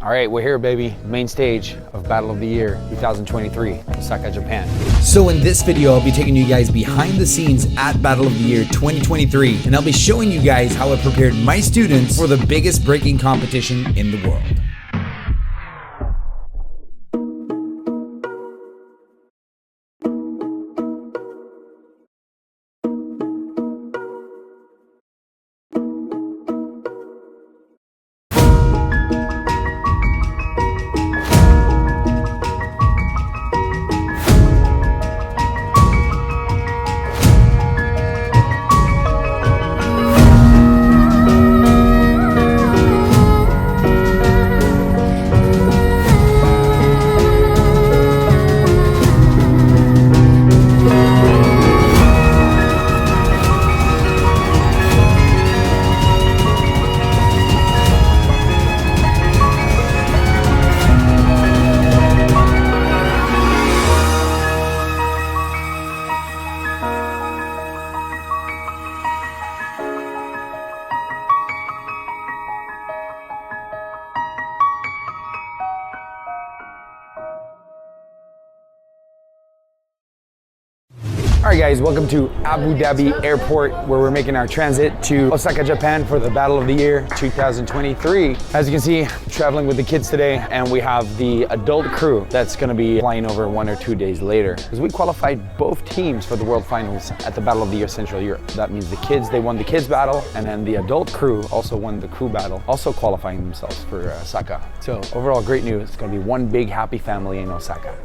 All right, we're here, baby. Main stage of Battle of the Year 2023, Osaka, Japan. So in this video, I'll be taking you guys behind the scenes at Battle of the Year 2023, and I'll be showing you guys how I prepared my students for the biggest breaking competition in the world. All right, guys, welcome to Abu Dhabi Airport, where we're making our transit to Osaka, Japan for the Battle of the Year 2023. As you can see, I'm traveling with the kids today, and we have the adult crew that's gonna be flying over 1 or 2 days later. Because we qualified both teams for the World Finals at the Battle of the Year Central Europe. That means the kids, they won the kids battle, and then the adult crew also won the crew battle, also qualifying themselves for Osaka. So overall, great news. It's gonna be one big happy family in Osaka.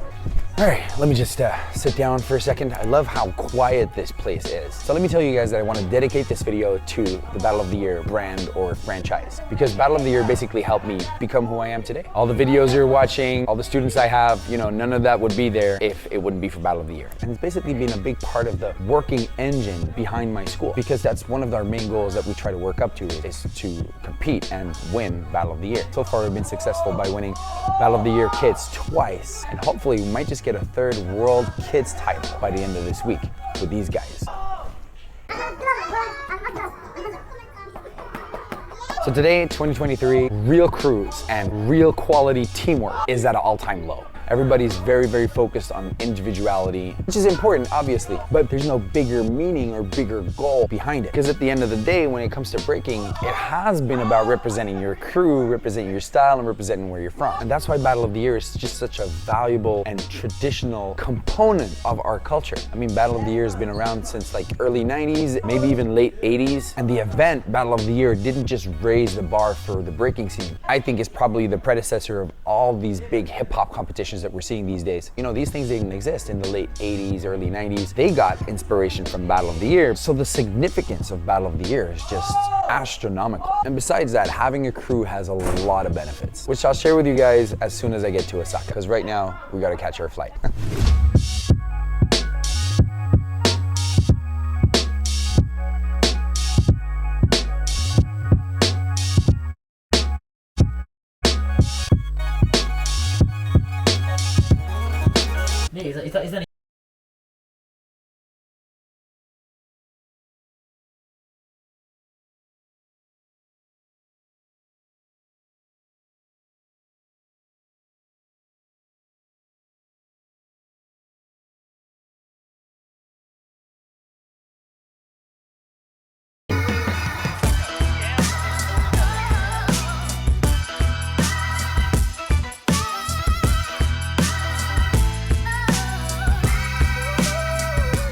All right, let me just sit down for a second. I love how quiet this place is. So let me tell you guys that I want to dedicate this video to the Battle of the Year brand or franchise, because Battle of the Year basically helped me become who I am today. All the videos you're watching, all the students I have, you know, none of that would be there if it wouldn't be for Battle of the Year. And it's basically been a big part of the working engine behind my school, because that's one of our main goals that we try to work up to, is to compete and win Battle of the Year. So far, we've been successful by winning Battle of the Year Kids twice, and hopefully we might just get a third World Kids title by the end of this week with these guys. So today, 2023, real crews and real quality teamwork is at an all-time low. Everybody's very, very focused on individuality, which is important, obviously, but there's no bigger meaning or bigger goal behind it. Because at the end of the day, when it comes to breaking, it has been about representing your crew, representing your style, and representing where you're from. And that's why Battle of the Year is just such a valuable and traditional component of our culture. I mean, Battle of the Year has been around since like early 90s, maybe even late 80s. And the event, Battle of the Year, didn't just raise the bar for the breaking scene. I think it's probably the predecessor of all these big hip-hop competitions that we're seeing these days. You know, these things didn't exist in the late 80s, early 90s. They got inspiration from Battle of the Year. So the significance of Battle of the Year is just astronomical. And besides that, having a crew has a lot of benefits, which I'll share with you guys as soon as I get to Osaka, because right now we gotta catch our flight. Is that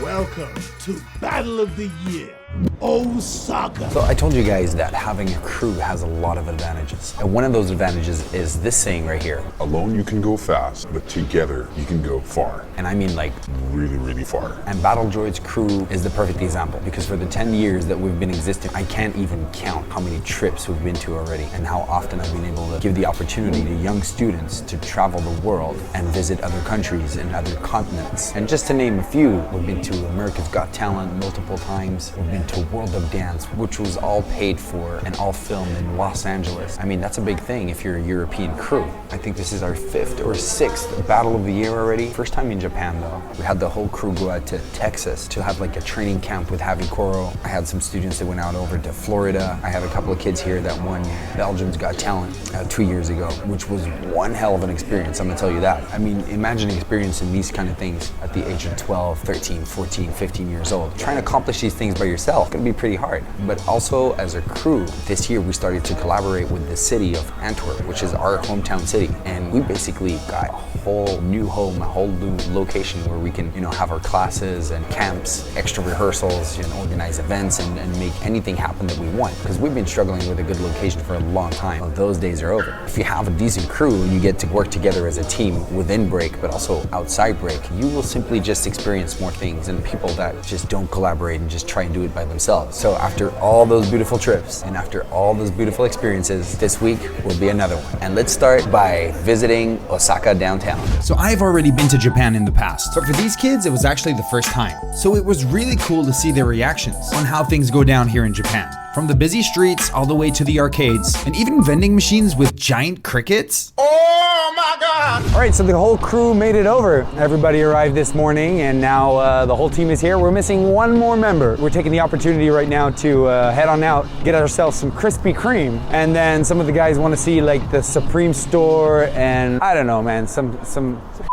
Welcome to Battle of the Year, Osaka. So I told you guys that having a crew has a lot of advantages. And one of those advantages is this saying right here. Alone you can go fast, but together you can go far. And I mean like really, really far. And Battle Droids crew is the perfect example, because for the 10 years that we've been existing, I can't even count how many trips we've been to already and how often I've been able to give the opportunity to young students to travel the world and visit other countries and other continents. And just to name a few, we've been to America's Got Talent multiple times. We've been to World of Dance, which was all paid for and all filmed in Los Angeles. I mean, that's a big thing if you're a European crew. I think this is our 5th or 6th Battle of the Year already. First time in Japan though. We had the whole crew go out to Texas to have like a training camp with Javi Coro. I had some students that went out over to Florida. I have a couple of kids here that won Belgium's Got Talent 2 years ago, which was one hell of an experience, I'm gonna tell you that. I mean, imagine experiencing these kind of things at the age of 12, 13, 14, 15 years old. Trying to accomplish these things by yourself can be pretty hard. But also as a crew, this year we started to collaborate with the city of Antwerp, which is our hometown city. And we basically got a whole new home, a whole new location where we can, have our classes and camps, extra rehearsals, organize events and make anything happen that we want. Because we've been struggling with a good location for a long time. Well, those days are over. If you have a decent crew and you get to work together as a team within break, but also outside break, you will simply just experience more things than people that just don't collaborate and just try and do it by themselves. So after all those beautiful trips and after all those beautiful experiences, this week will be another one. And let's start by visiting Osaka downtown. So I've already been to Japan in the past, but for these kids, it was actually the first time. So it was really cool to see their reactions on how things go down here in Japan. From the busy streets all the way to the arcades, and even vending machines with giant crickets. Oh my God! All right, so the whole crew made it over. Everybody arrived this morning, and now the whole team is here. We're missing one more member. We're taking the opportunity right now to head on out, get ourselves some Krispy Kreme, and then some of the guys want to see like the Supreme store, and I don't know, man, some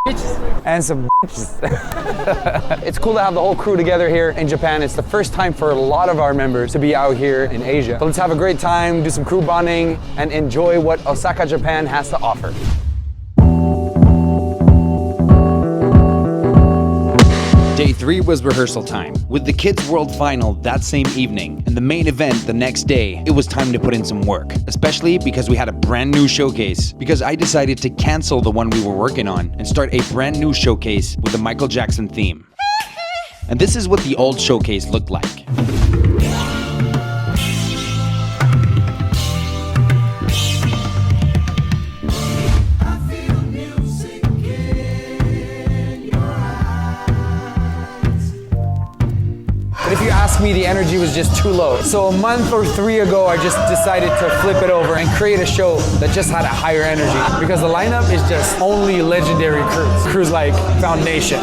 bitches. And some bitches. It's cool to have the whole crew together here in Japan. It's the first time for a lot of our members to be out here in Asia. So let's have a great time, do some crew bonding, and enjoy what Osaka, Japan has to offer. Day 3 was rehearsal time, with the Kids World Final that same evening, and the main event the next day. It was time to put in some work, especially because we had a brand new showcase, because I decided to cancel the one we were working on and start a brand new showcase with the Michael Jackson theme. And this is what the old showcase looked like. But if you ask me, the energy was just too low. So a month or 3 ago, I just decided to flip it over and create a show that just had a higher energy, because the lineup is just only legendary crews. Crews like Foundation,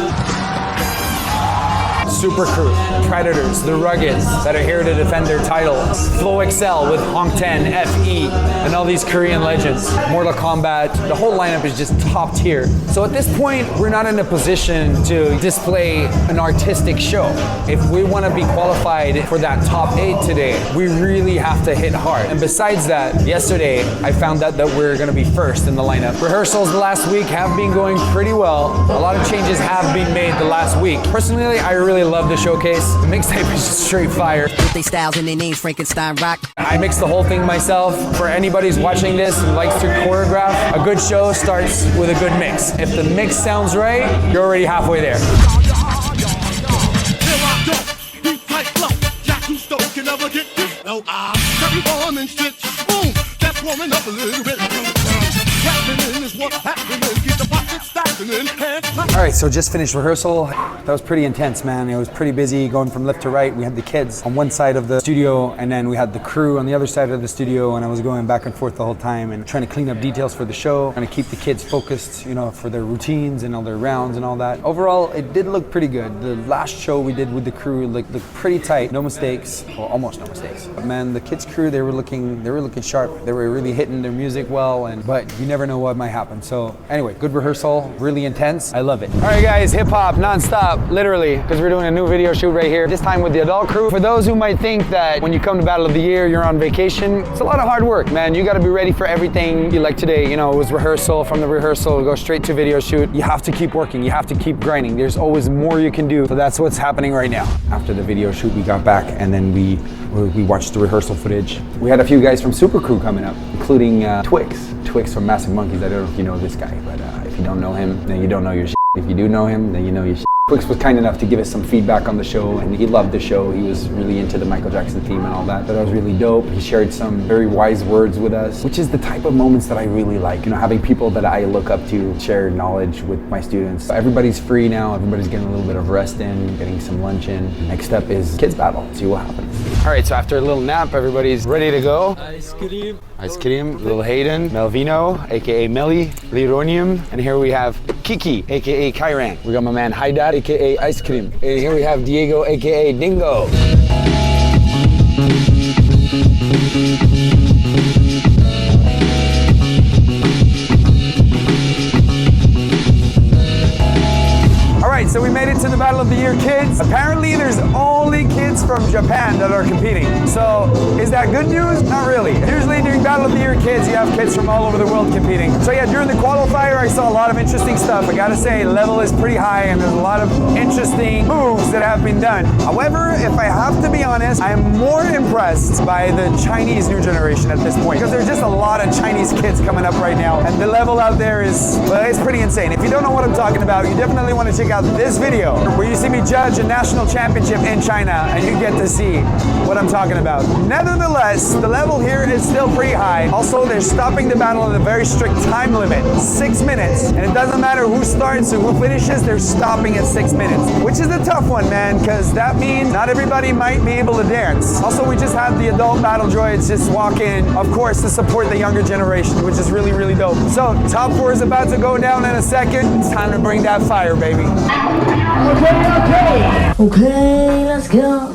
Super Crew, Predators, the Ruggeds that are here to defend their titles, Flow Excel with Hong 10, FE, and all these Korean legends, Mortal Kombat. The whole lineup is just top tier. So at this point, we're not in a position to display an artistic show. If we want to be qualified for that top 8 today, we really have to hit hard. And besides that, yesterday, I found out that we're going to be first in the lineup. Rehearsals the last week have been going pretty well. A lot of changes have been made the last week. Personally, I really love the showcase. The mixtape is just straight fire. With they styles and their names, Frankenstein rock. I mixed the whole thing myself. For anybody who's watching this and likes to choreograph, a good show starts with a good mix. If the mix sounds right, you're already halfway there. All right, so just finished rehearsal. That was pretty intense, man. It was pretty busy going from left to right. We had the kids on one side of the studio, and then we had the crew on the other side of the studio, and I was going back and forth the whole time and trying to clean up details for the show, trying to keep the kids focused, for their routines and all their rounds and all that. Overall, it did look pretty good. The last show we did with the crew looked pretty tight. No mistakes, well, almost no mistakes. But man, the kids crew, they were looking sharp. They were really hitting their music well, but you never know what might happen. So anyway, good rehearsal, really intense. I love it. All right, guys, hip hop non-stop, literally, because we're doing a new video shoot right here, this time with the adult crew. For those who might think that when you come to Battle of the Year, you're on vacation, it's a lot of hard work, man. You got to be ready for everything. Like today, it was rehearsal. From the rehearsal, go straight to video shoot. You have to keep working. You have to keep grinding. There's always more you can do. So that's what's happening right now. After the video shoot, we got back and then we watched the rehearsal footage. We had a few guys from Super Crew coming up, including Twix from Massive Monkeys. I don't know if you know this guy, but if you don't know him, then you don't know your shit. If you do know him, then you know your shit. Quicks was kind enough to give us some feedback on the show, and he loved the show. He was really into the Michael Jackson theme and all that. But that was really dope. He shared some very wise words with us, which is the type of moments that I really like. You know, having people that I look up to share knowledge with my students. Everybody's free now. Everybody's getting a little bit of rest in, getting some lunch in. Next up is kids battle. See what happens. All right, so after a little nap, everybody's ready to go. Ice cream. Ice cream, little Hayden, Melvino, aka Melly, Lironium, and here we have Kiki, aka Kyran. We got my man Haidar, aka Ice Cream. And here we have Diego, aka Dingo. All right, so we made it to the Battle of the Year kids. Apparently there's only kids from Japan that are competing. So is that good news? Not really. Usually during Battle of the Year kids, you have kids from all over the world competing. So yeah, during the qualifier, I saw a lot of interesting stuff. I gotta say, level is pretty high and there's a lot of interesting moves that have been done. However, if I have to be honest, I'm more impressed by the Chinese new generation at this point, because there's just a lot of Chinese kids coming up right now. And the level out there is, well, it's pretty insane. If you don't know what I'm talking about, you definitely want to check out this video where you see me judge a national championship in China and you get to see what I'm talking about. Nevertheless, the level here is still pretty high. Also, they're stopping the battle at a very strict time limit, 6 minutes. And it doesn't matter who starts or who finishes, they're stopping at 6 minutes, which is a tough one, man, because that means not everybody might be able to dance. Also, we just had the adult battle droids just walk in, of course, to support the younger generation, which is really, really dope. So, top 4 is about to go down in a second. It's time to bring that fire, baby. Okay, let's go.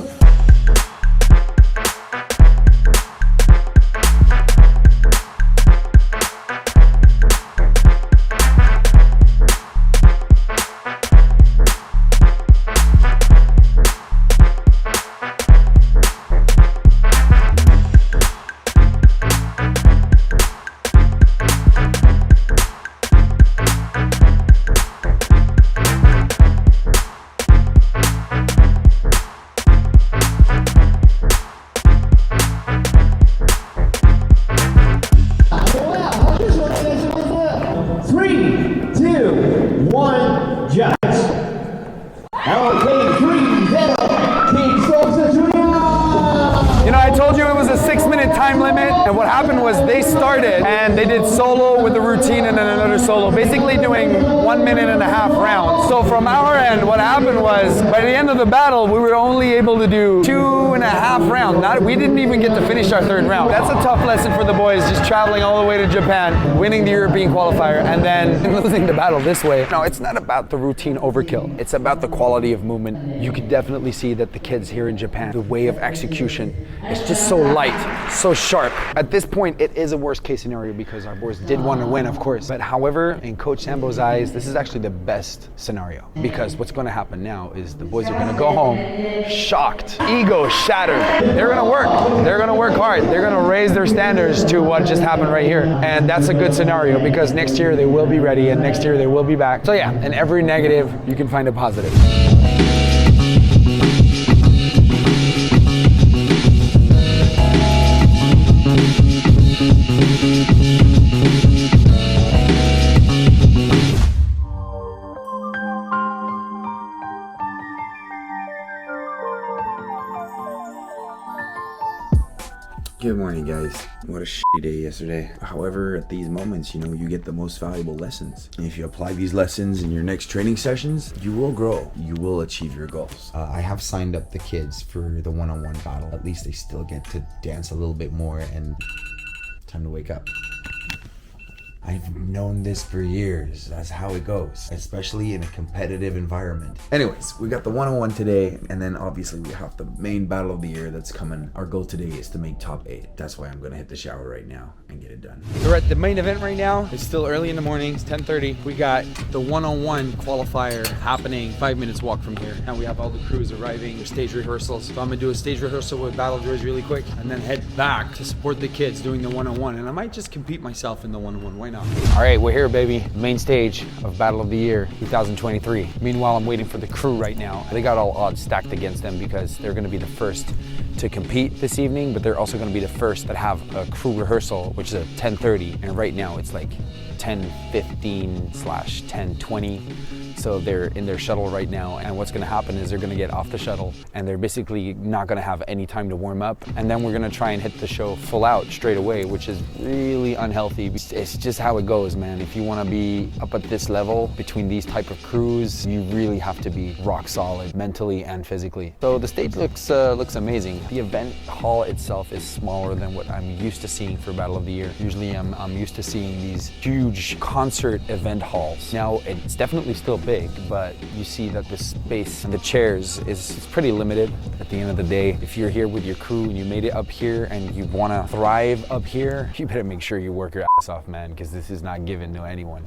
And what happened was they started and they did solo with the routine and then another solo, basically doing 1.5 minute rounds. So from our end, what happened was by the end of the battle, we were only able to do 2.5 rounds. We didn't even get to finish our 3rd round. That's a tough lesson for the boys, just traveling all the way to Japan, winning the European qualifier, and then losing the battle this way. No, it's not about the routine overkill. It's about the quality of movement. You can definitely see that the kids here in Japan, the way of execution is just so light, so sharp. At this point, it is a worst case scenario because our boys did want to win, of course. But however, in Coach Sambo's eyes, this is actually the best scenario, because what's going to happen now is the boys are going to go home shocked, ego shattered. They're going to work. They're going to work hard. They're going to raise their standards to what just happened right here. And that's a good scenario because next year they will be ready and next year they will be back. So yeah, in every negative, you can find a positive. Good morning, guys. What a shitty day yesterday. However, at these moments, you get the most valuable lessons. And if you apply these lessons in your next training sessions, you will grow. You will achieve your goals. I have signed up the kids for the one-on-one battle. At least they still get to dance a little bit more and time to wake up. I've known this for years. That's how it goes, especially in a competitive environment. Anyways, we got the one-on-one today, and then obviously we have the main battle of the year that's coming. Our goal today is to make top 8. That's why I'm gonna hit the shower right now and get it done. We're at the main event right now. It's still early in the morning, it's 10:30. We got the one-on-one qualifier happening 5 minutes walk from here. And we have all the crews arriving, there's stage rehearsals. So I'm gonna do a stage rehearsal with Battle Droids really quick, and then head back to support the kids doing the one-on-one. And I might just compete myself in the one-on-one, why not? All right, we're here, baby. Main stage of Battle of the Year 2023. Meanwhile, I'm waiting for the crew right now. They got all odds stacked against them because they're gonna be the first to compete this evening, but they're also gonna be the first that have a crew rehearsal, which is at 10:30. And right now it's like 10:15/10:20. So they're in their shuttle right now, and what's gonna happen is they're gonna get off the shuttle and they're basically not gonna have any time to warm up, and then we're gonna try and hit the show full out straight away, which is really unhealthy. It's just how it goes, man. If you wanna be up at this level between these type of crews, you really have to be rock solid mentally and physically. So the stage looks amazing. The event hall itself is smaller than what I'm used to seeing for Battle of the Year. Usually I'm used to seeing these huge concert event halls. Now it's definitely still big, but you see that the space and the chairs is pretty limited. At the end of the day, if you're here with your crew and you made it up here and you want to thrive up here, you better make sure you work your ass off, man, because this is not given to anyone.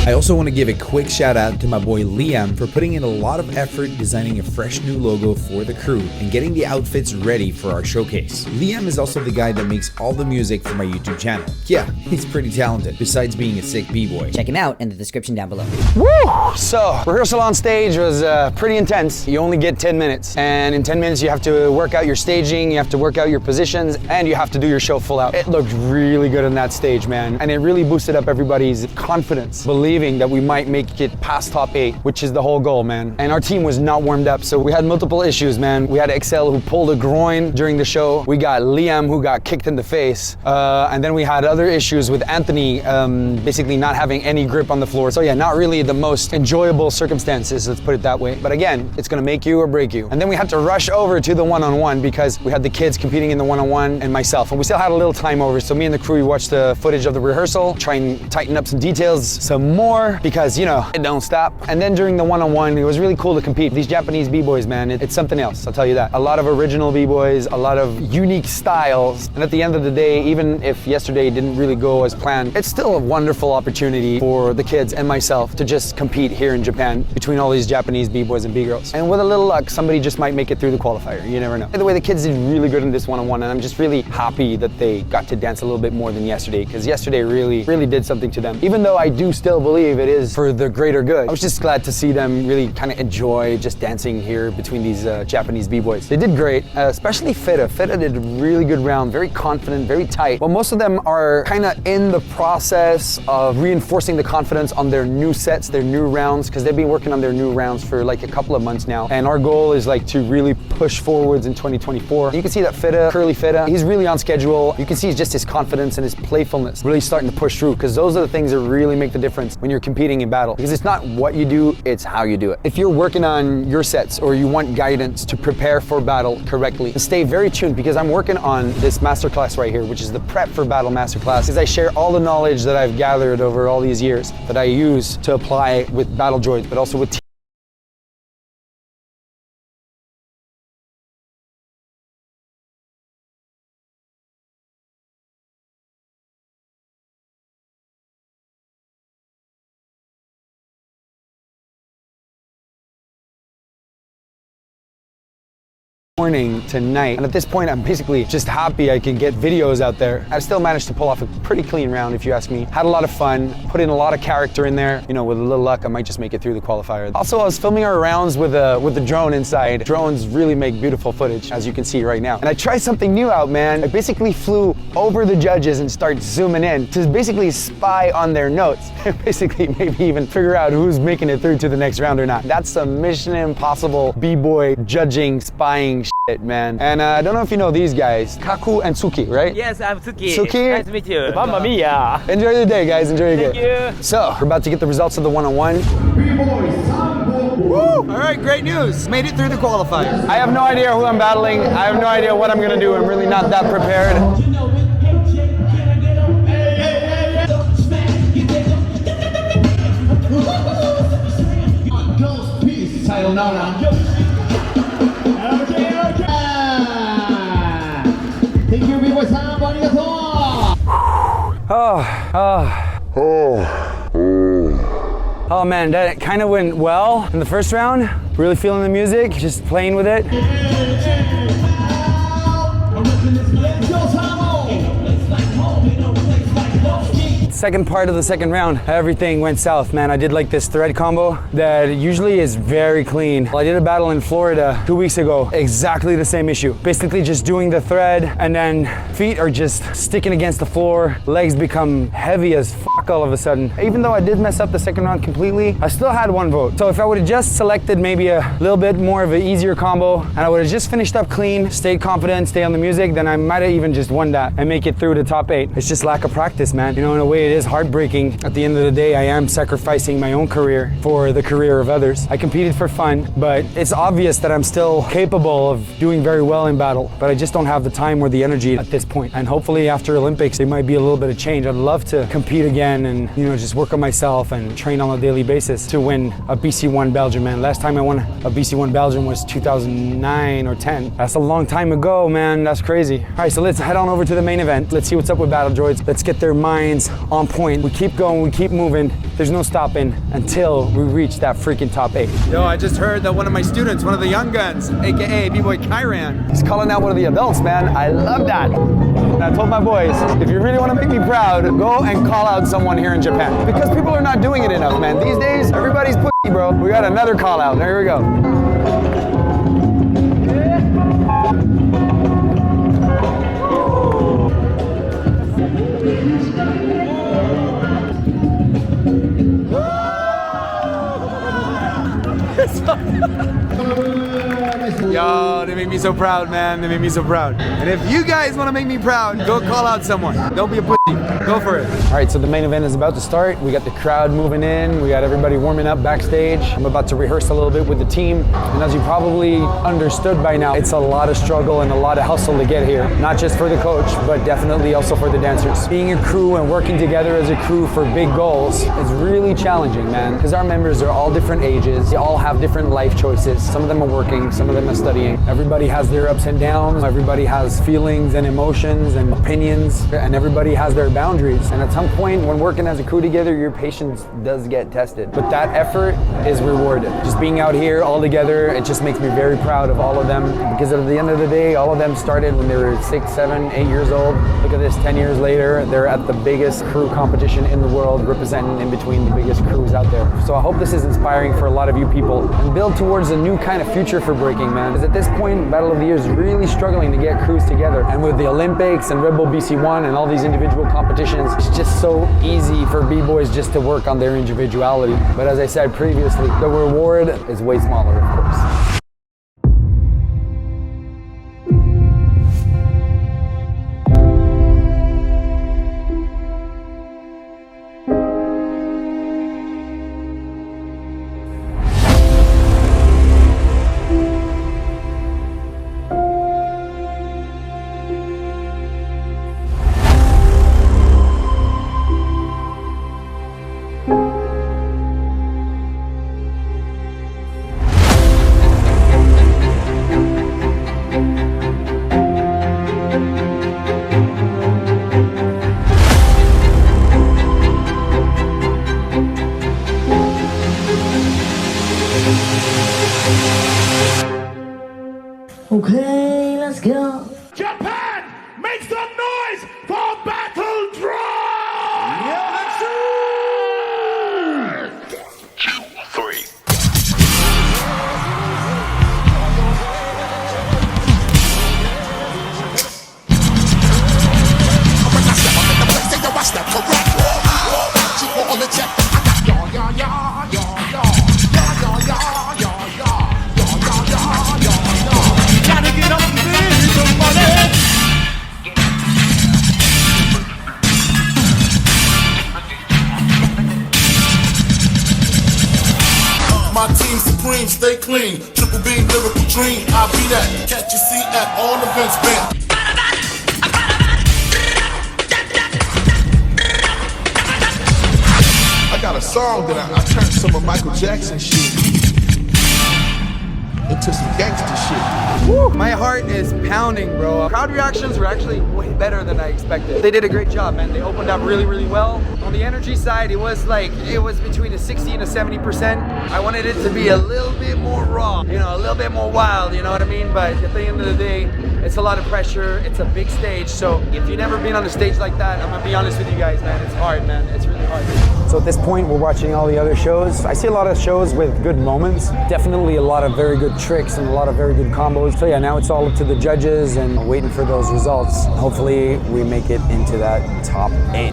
I also want to give a quick shout out to my boy Liam for putting in a lot of effort designing a fresh new logo for the crew and getting the outfits ready for our showcase. Liam is also the guy that makes all the music for my YouTube channel. Yeah, he's pretty talented, besides being a sick b-boy. Check him out in the description down below. Woo! So, rehearsal on stage was pretty intense. You only get 10 minutes. And in 10 minutes, you have to work out your staging, you have to work out your positions, and you have to do your show full out. It looked really good on that stage, man. And it really boosted up everybody's confidence, believing that we might make it past top 8, which is the whole goal, man. And our team was not warmed up, so we had multiple issues, man. We had Excel who pulled a groin during the show. We got Liam who got kicked in the face. And then we had other issues with Anthony basically not having any grip on the floor. So yeah, not really the most enjoyable circumstances, let's put it that way. But again, it's gonna make you or break you. And then we had to rush over to the one-on-one because we had the kids competing in the one-on-one and myself. And we still had a little time over, so me and the crew, we watched the footage of the rehearsal, try and tighten up some details some more, because, you know, it don't stop. And then during the one-on-one, it was really cool to compete. These Japanese b-boys, man, it's something else, I'll tell you that. A lot of original b-boys, a lot of unique styles. And at the end of the day, even if yesterday didn't really go as planned, it's still a wonderful opportunity for the kids and myself to just compete here in Japan between all these Japanese b-boys and b-girls. And with a little luck, somebody just might make it through the qualifier. You never know. By the way, the kids did really good in this one-on-one, and I'm just really happy that they got to dance a little bit more than yesterday, because yesterday really did something to them. Even though I do still believe it is for the greater good. I was just glad to see them really kind of enjoy just dancing here between these Japanese b-boys. They did great, especially Fita. Fita did a really good round, very confident, very tight. Well, most of them are kind of in the process of reinforcing the confidence on their new sets, their new rounds, because they've been working on their new rounds for like a couple of months now. And our goal is like to really push forwards in 2024. You can see that Fita, Curly Fita, he's really on schedule. You can see just his confidence and his playfulness really starting to push through, because those are the things that really make the difference when you're competing in battle, because it's not what you do, it's how you do it. If you're working on your sets or you want guidance to prepare for battle correctly, stay very tuned, because I'm working on this masterclass right here, which is the Prep for Battle Masterclass, because I share all the knowledge that I've gathered over all these years that I use to apply with battle droids, but also with morning to night. And at this point, I'm basically just happy I can get videos out there. I still managed to pull off a pretty clean round, if you ask me. Had a lot of fun, put in a lot of character in there. You know, with a little luck, I might just make it through the qualifier. Also, I was filming our rounds with the drone inside. Drones really make beautiful footage, as you can see right now. And I tried something new out, man. I basically flew over the judges and started zooming in to basically spy on their notes. Basically, maybe even figure out who's making it through to the next round or not. That's some Mission Impossible b-boy judging, spying shit, man. And I don't know if you know these guys, Kaku and Suki, right? Yes, I'm Suki. Suki? Nice to meet you. Mamma mia. Enjoy your day, guys. Enjoy your day. Thank you. So, we're about to get the results of the one-on-one. Bboy, Sambo. Woo! All right, great news. Made it through the qualifier. I have no idea who I'm battling. I have no idea what I'm gonna do. I'm really not that prepared. Thank you, Bboy Sambo. Oh man, that kind of went well in the first round. Really feeling the music, just playing with it. second part of the second round, everything went south, man. I did like this thread combo that usually is very clean. I did a battle in Florida 2 weeks ago, exactly the same issue. Basically just doing the thread and then feet are just sticking against the floor, legs become heavy as fuck all of a sudden. Even though I did mess up the second round completely, I still had 1 vote. So if I would have just selected maybe a little bit more of an easier combo and I would have just finished up clean, stayed confident, stay on the music, then I might have even just won that and make it through the top 8. It's just lack of practice, man. You know, in a way it is heartbreaking. At the end of the day, I am sacrificing my own career for the career of others. I competed for fun, but it's obvious that I'm still capable of doing very well in battle, but I just don't have the time or the energy at this point. And hopefully after Olympics, there might be a little bit of change. I'd love to compete again and, you know, just work on myself and train on a daily basis to win a BC1 Belgium, man. Last time I won a BC1 Belgium was 2009 or 10. That's a long time ago, man. That's crazy. All right, so let's head on over to the main event. Let's see what's up with Battle Droids. Let's get their minds on point. We keep going, we keep moving. There's no stopping until we reach that freaking top 8. Yo, I just heard that one of my students, one of the young guns, AKA B-Boy Kyran, he's calling out one of the adults, man. I love that. And I told my boys, if you really want to make me proud, go and call out someone here in Japan. Because people are not doing it enough, man. These days, everybody's pussy, bro. We got another call out. There we go. Yo, they make me so proud, man. They make me so proud. And if you guys want to make me proud, go call out someone. Don't be a pussy. Go for it. All right, so the main event is about to start. We got the crowd moving in. We got everybody warming up backstage. I'm about to rehearse a little bit with the team. And as you probably understood by now, it's a lot of struggle and a lot of hustle to get here. Not just for the coach, but definitely also for the dancers. Being a crew and working together as a crew for big goals is really challenging, man. Because our members are all different ages. They all have different life choices. Some of them are working, some of them are studying. Everybody has their ups and downs. Everybody has feelings and emotions and opinions. And everybody has their boundaries. And at some point when working as a crew together, your patience does get tested. But that effort is rewarded. Just being out here all together, it just makes me very proud of all of them. Because at the end of the day, all of them started when they were 6, 7, 8 years old. Look at this, 10 years later, they're at the biggest crew competition in the world, representing in between the biggest crews out there. So I hope this is inspiring for a lot of you people and build towards a new kind of future for breaking, man. Because at this point, Battle of the Year is really struggling to get crews together. And with the Olympics and Red Bull BC1 and all these individual competitions, it's just so easy for B-boys just to work on their individuality. But as I said previously, the reward is way smaller, of course. Okay, let's go. Japan, make some noise for Battle Droids! Yeah, 2, 3. My team supreme, stay clean. Triple B, lyrical dream. I'll be that. Catch your seat at all events, man. I got a song that I turned some of Michael Jackson shit into some gangster shit. Woo! My heart is pounding, bro. Crowd reactions were actually way better than I expected. They did a great job, man. They opened up really, really well. On the energy side, it was between a 60 and a 70%. I wanted it to be a little bit more raw, you know, a little bit more wild, you know what I mean? But at the end of the day, It's a lot of pressure. It's a big stage. So if you've never been on a stage like that, I'm gonna be honest with you guys, man. It's hard, man. It's really hard. So at this point, we're watching all the other shows. I see a lot of shows with good moments. Definitely a lot of very good tricks and a lot of very good combos. So yeah, now it's all up to the judges and waiting for those results. Hopefully we make it into that top 8.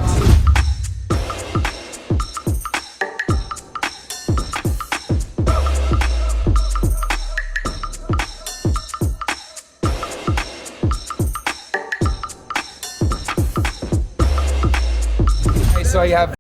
So you have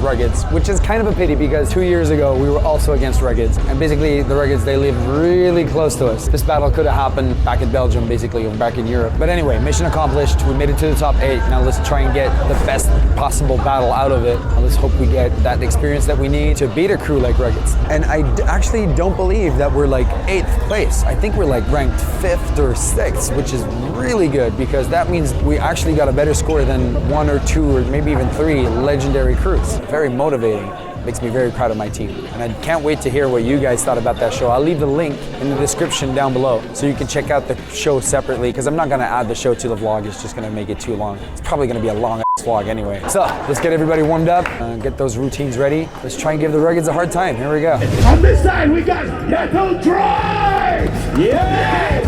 Ruggeds, which is kind of a pity because 2 years ago we were also against Ruggeds, and basically the Ruggeds, they live really close to us. This battle could have happened back in Belgium, basically, or back in Europe. But anyway, mission accomplished. We made it to the top 8. Now let's try and get the best possible battle out of it. And let's hope we get that experience that we need to beat a crew like Ruggeds. And I actually don't believe that we're like 8th place. I think we're like ranked 5th or 6th, which is really good because that means we actually got a better score than 1 or 2 or maybe even 3 legendary crews. Very motivating. Makes me very proud of my team. And I can't wait to hear what you guys thought about that show. I'll leave the link in the description down below so you can check out the show separately because I'm not gonna add the show to the vlog. It's just gonna make it too long. It's probably gonna be a long ass vlog anyway. So let's get everybody warmed up, get those routines ready. Let's try and give the Ruggeds a hard time. Here we go. On this side, we got Battle Droids! Yes!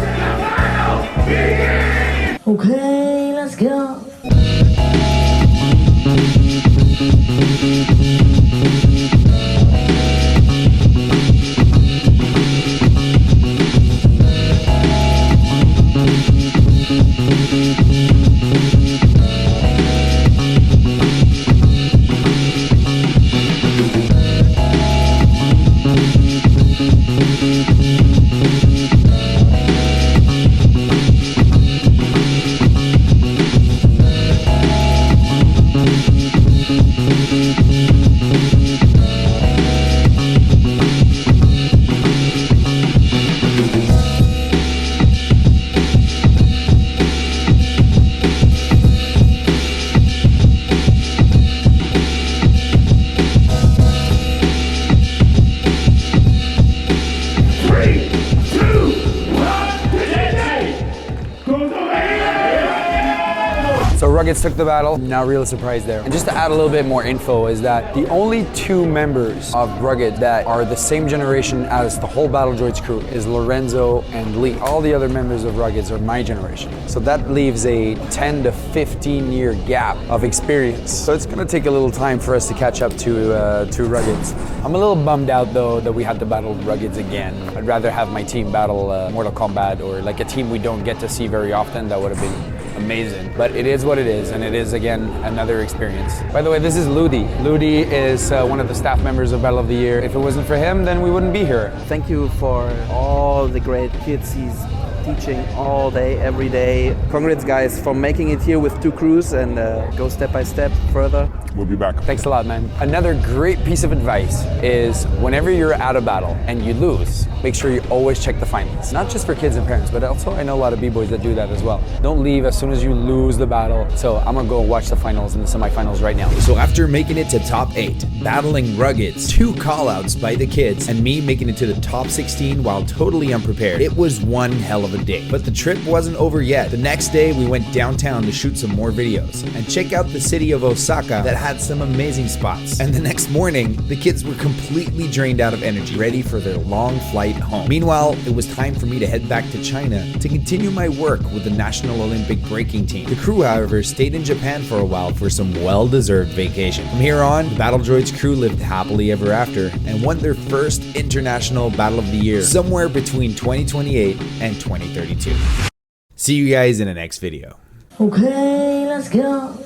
Okay, let's go. So Ruggeds took the battle, not really surprised there. And just to add a little bit more info is that the only 2 members of Rugged that are the same generation as the whole Battle Droids crew is Lorenzo and Lee. All the other members of Ruggeds are my generation. So that leaves a 10 to 15 year gap of experience. So it's gonna take a little time for us to catch up to Ruggeds. I'm a little bummed out though that we had to battle Ruggeds again. I'd rather have my team battle Mortal Kombat or like a team we don't get to see very often. That would have been amazing. But it is what it is, and it is again another experience. By the way, this is Ludi. Ludi is one of the staff members of Battle of the Year. If it wasn't for him, then we wouldn't be here. Thank you for all the great kids he's teaching all day, every day. Congrats guys for making it here with 2 crews and go step by step further. We'll be back. Thanks a lot, man. Another great piece of advice is whenever you're at a battle and you lose, make sure you always check the finals. Not just for kids and parents, but also I know a lot of B-boys that do that as well. Don't leave as soon as you lose the battle. So I'm gonna go watch the finals and the semifinals right now. So after making it to top 8, battling Ruggeds, 2 callouts by the kids, and me making it to the top 16 while totally unprepared, it was one hell of a day. But the trip wasn't over yet. The next day we went downtown to shoot some more videos and check out the city of Osaka that had some amazing spots. And the next morning, the kids were completely drained out of energy, ready for their long flight home. Meanwhile, it was time for me to head back to China to continue my work with the National Olympic breaking team. The crew, however, stayed in Japan for a while for some well-deserved vacation. From here on, the Battle Droids crew lived happily ever after and won their first international Battle of the Year somewhere between 2028 and 2032. See you guys in the next video. Okay, let's go.